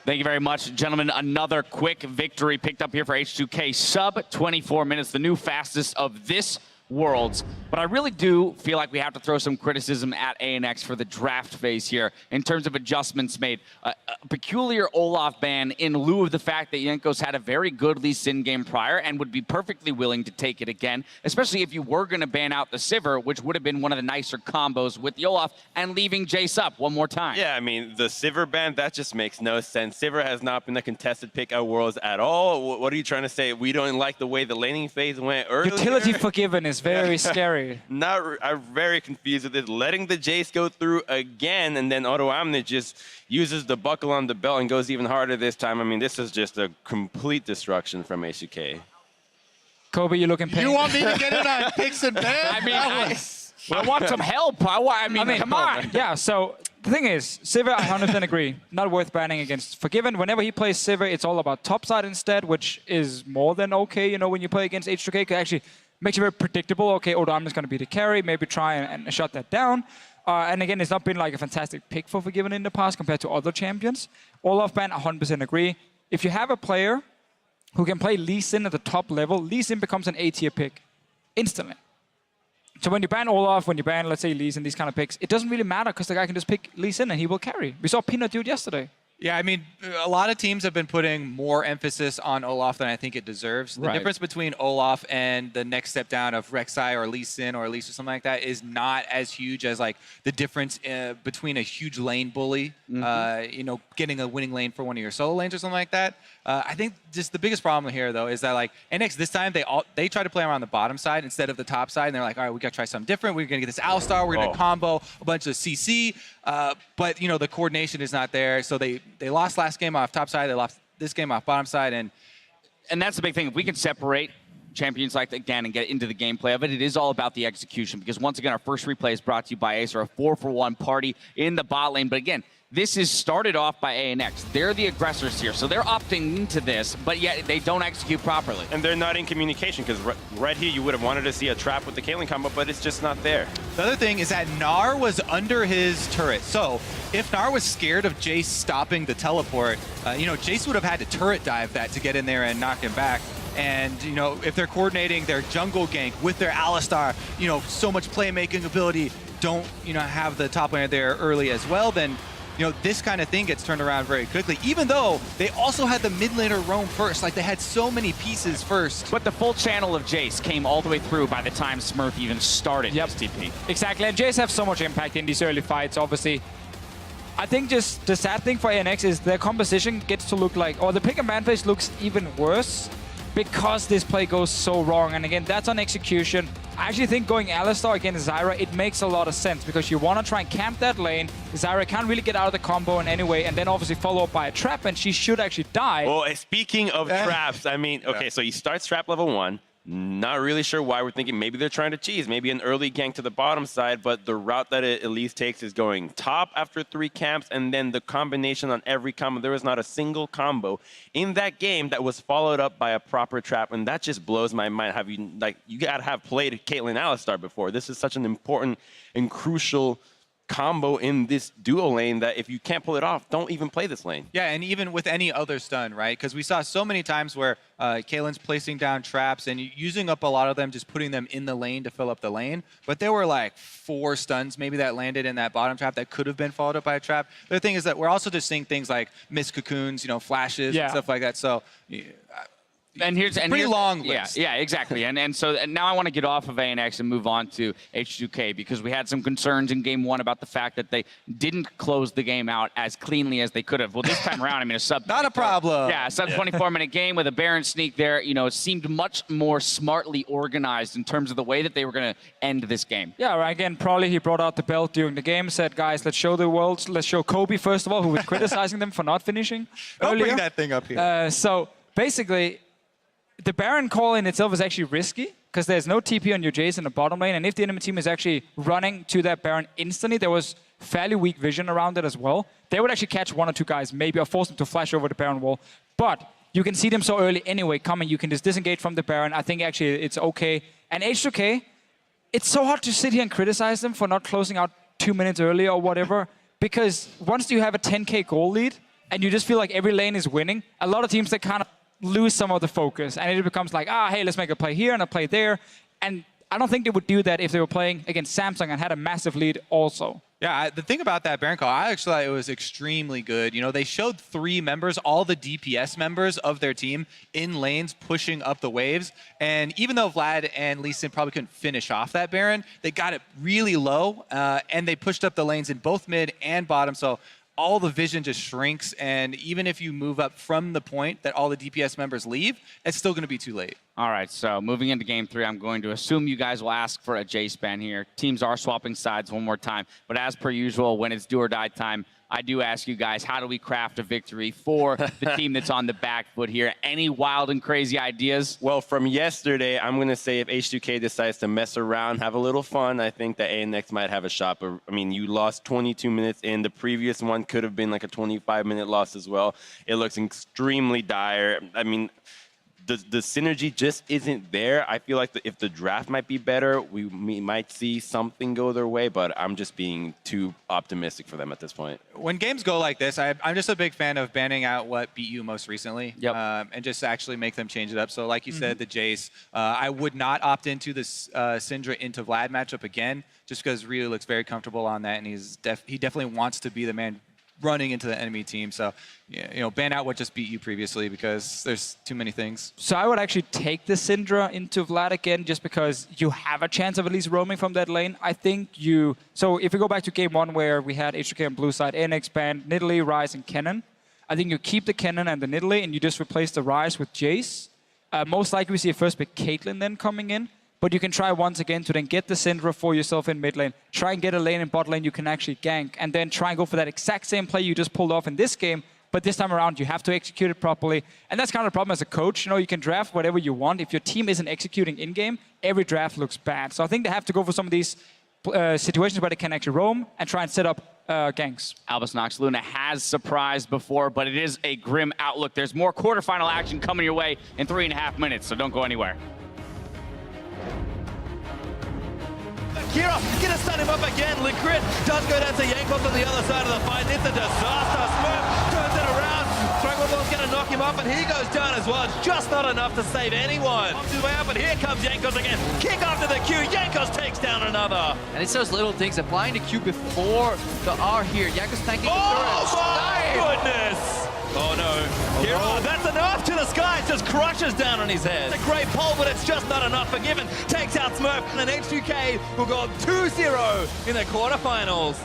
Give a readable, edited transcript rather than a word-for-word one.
Thank you very much, gentlemen. Another quick victory picked up here for H2K. Sub 24 minutes, the new fastest of this Worlds. But I really do feel like we have to throw some criticism at ANX for the draft phase here in terms of adjustments made. A peculiar Olaf ban in lieu of the fact that Jankos had a very good Lee Sin game prior and would be perfectly willing to take it again, especially if you were going to ban out the Sivir, which would have been one of the nicer combos with the Olaf, and leaving Jace up one more time. Yeah, I mean, the Sivir ban, that just makes no sense. Sivir has not been a contested pick at Worlds at all. What are you trying to say? We don't like the way the laning phase went earlier? Utility forgiven is very scary. I'm very confused with this. Letting the Jace go through again, and then Auto Omni just uses the buckle on the belt and goes even harder this time. I mean, this is just a complete destruction from H2K. Kobe, you looking pain. You want me to get in on picks and bans? I mean, I want some help. I mean, come on. Yeah, so the thing is, Sivir, I 100% agree. Not worth banning against Forgiven. Whenever he plays Sivir, it's all about topside instead, which is more than okay, you know, when you play against H2K. It actually makes you very predictable. Okay, Odam is going to be the carry. Maybe try and shut that down. And again, it's not been like a fantastic pick for Forgiven in the past compared to other champions. Olaf ban, 100% agree. If you have a player who can play Lee Sin at the top level, Lee Sin becomes an A-tier pick instantly. So when you ban Olaf, when you ban, let's say, Lee Sin, these kind of picks, it doesn't really matter because the guy can just pick Lee Sin and he will carry. We saw Peanut do it yesterday. Yeah, I mean, a lot of teams have been putting more emphasis on Olaf than I think it deserves. The difference between Olaf and the next step down of Rek'Sai or Lee Sin or Elise or something like that is not as huge as like the difference between a huge lane bully, you know, getting a winning lane for one of your solo lanes or something like that. I think just the biggest problem here, though, is that like NX this time they try to play around the bottom side instead of the top side, and they're like, all right, we got to try something different. We're going to get this Alistar. We're going to combo a bunch of CC, but you know the coordination is not there. So they lost last game off top side. They lost this game off bottom side, and that's the big thing. If we can separate champions like that again and get into the gameplay of it, it is all about the execution. Because once again, our first replay is brought to you by Acer, a 4-for-1 party in the bot lane. But again, this is started off by ANX. They're the aggressors here, so they're opting into this, but yet they don't execute properly. And they're not in communication, because right here you would have wanted to see a trap with the Caitlyn combo, but it's just not there. The other thing is that Gnar was under his turret. So if Gnar was scared of Jace stopping the teleport, you know, Jace would have had to turret dive that to get in there and knock him back. And, you know, if they're coordinating their jungle gank with their Alistar, you know, so much playmaking ability, don't, you know, have the top laner there early as well, then you know, this kind of thing gets turned around very quickly, even though they also had the mid laner roam first. Like, they had so many pieces first. But the full channel of Jace came all the way through by the time Smurf even started STP. Exactly, and Jace have so much impact in these early fights, obviously. I think just the sad thing for ANX is their composition gets to look like, or the pick and ban phase looks even worse because this play goes so wrong. And again, that's on execution. I actually think going Alistar against Zyra, it makes a lot of sense because you want to try and camp that lane. Zyra can't really get out of the combo in any way, and then obviously follow up by a trap, and she should actually die. Well, speaking of traps, I mean, okay, so you start trap level 1. Not really sure why. We're thinking maybe they're trying to cheese, maybe an early gank to the bottom side, but the route that Elise takes is going top after 3 camps, and then the combination on every combo. There was not a single combo in that game that was followed up by a proper trap, and that just blows my mind. You gotta have played Caitlyn Alistar before. This is such an important and crucial combo in this duo lane that if you can't pull it off, don't even play this lane. Yeah, and even with any other stun, right? Because we saw so many times where Caitlyn's placing down traps and using up a lot of them, just putting them in the lane to fill up the lane. But there were like 4 stuns maybe that landed in that bottom trap that could have been followed up by a trap. The other thing is that we're also just seeing things like missed cocoons, you know, flashes and stuff like that. So Here's long list. Yeah, exactly. And so now I want to get off of ANX and move on to H2K because we had some concerns in game 1 about the fact that they didn't close the game out as cleanly as they could have. Well, this time around, I mean, a sub not a problem. Yeah, a sub 24-minute game with a Baron sneak there. You know, it seemed much more smartly organized in terms of the way that they were going to end this game. Yeah, right. Again, probably he brought out the belt during the game, said, guys, let's show the world, let's show Kobe first of all, who was criticizing them for not finishing Don't earlier. bring that thing up here. So basically, the Baron call in itself is actually risky because there's no TP on your Jace in the bottom lane, and if the enemy team is actually running to that Baron instantly, there was fairly weak vision around it as well. They would actually catch 1 or 2 guys, maybe, or force them to flash over the Baron wall. But you can see them so early anyway coming. You can just disengage from the Baron. I think actually it's okay. And H2K, it's so hard to sit here and criticize them for not closing out 2 minutes earlier or whatever, because once you have a 10K goal lead, and you just feel like every lane is winning, a lot of teams, they kind of lose some of the focus. And it becomes like, hey, let's make a play here and a play there. And I don't think they would do that if they were playing against Samsung and had a massive lead also. Yeah, the thing about that Baron call, I actually thought it was extremely good. You know, they showed 3 members, all the DPS members of their team in lanes pushing up the waves. And even though Vlad and Lee Sin probably couldn't finish off that Baron, they got it really low, and they pushed up the lanes in both mid and bottom. So all the vision just shrinks, and even if you move up from the point that all the DPS members leave, it's still going to be too late. All right, so moving into game 3, I'm going to assume you guys will ask for a Jace ban here. Teams are swapping sides one more time, but as per usual, when it's do or die time, I do ask you guys, how do we craft a victory for the team that's on the back foot here? Any wild and crazy ideas? Well, from yesterday, I'm going to say if H2K decides to mess around, have a little fun, I think that ANX might have a shot. But, I mean, you lost 22 minutes in. The previous one could have been like a 25-minute loss as well. It looks extremely dire. I mean, the synergy just isn't there. I feel like if the draft might be better, we might see something go their way, but I'm just being too optimistic for them at this point. When games go like this, I'm just a big fan of banning out what beat you most recently, and just actually make them change it up. So like you said, the Jace, I would not opt into this Syndra into Vlad matchup again, just because Ryu looks very comfortable on that, and he definitely wants to be the man running into the enemy team. So, you know, ban out what just beat you previously because there's too many things. So I would actually take the Syndra into Vlad again just because you have a chance of at least roaming from that lane. I think so if we go back to game 1 where we had H2K on blue side, NX ban, Nidalee, Ryze, and Kennen. I think you keep the Kennen and the Nidalee and you just replace the Ryze with Jace. Most likely we see a first pick Caitlyn then coming in. But you can try once again to then get the Syndra for yourself in mid lane. Try and get a lane in bot lane you can actually gank. And then try and go for that exact same play you just pulled off in this game. But this time around, you have to execute it properly. And that's kind of the problem as a coach. You know, you can draft whatever you want. If your team isn't executing in-game, every draft looks bad. So I think they have to go for some of these situations where they can actually roam and try and set up ganks. Albus Nox Luna has surprised before, but it is a grim outlook. There's more quarterfinal action coming your way in 3.5 minutes, so don't go anywhere. Kira gonna stun him up again. Liquid does go down to Jankos on the other side of the fight. It's a disaster. Smurf turns it around. Dragonball's gonna knock him up, and he goes down as well. It's just not enough to save anyone. On his way up, and here comes Jankos again. Kick after the Q. Jankos takes down another. And it's those little things, applying the Q before the R here. Jankos tanking the Oh turret. my goodness! Oh no. Kira, that's enough to the sky. It just crushes down on his head. It's a great pull, but it's just not enough. Forgiven takes out Smurf, and H2K will go 2-0 in the quarterfinals.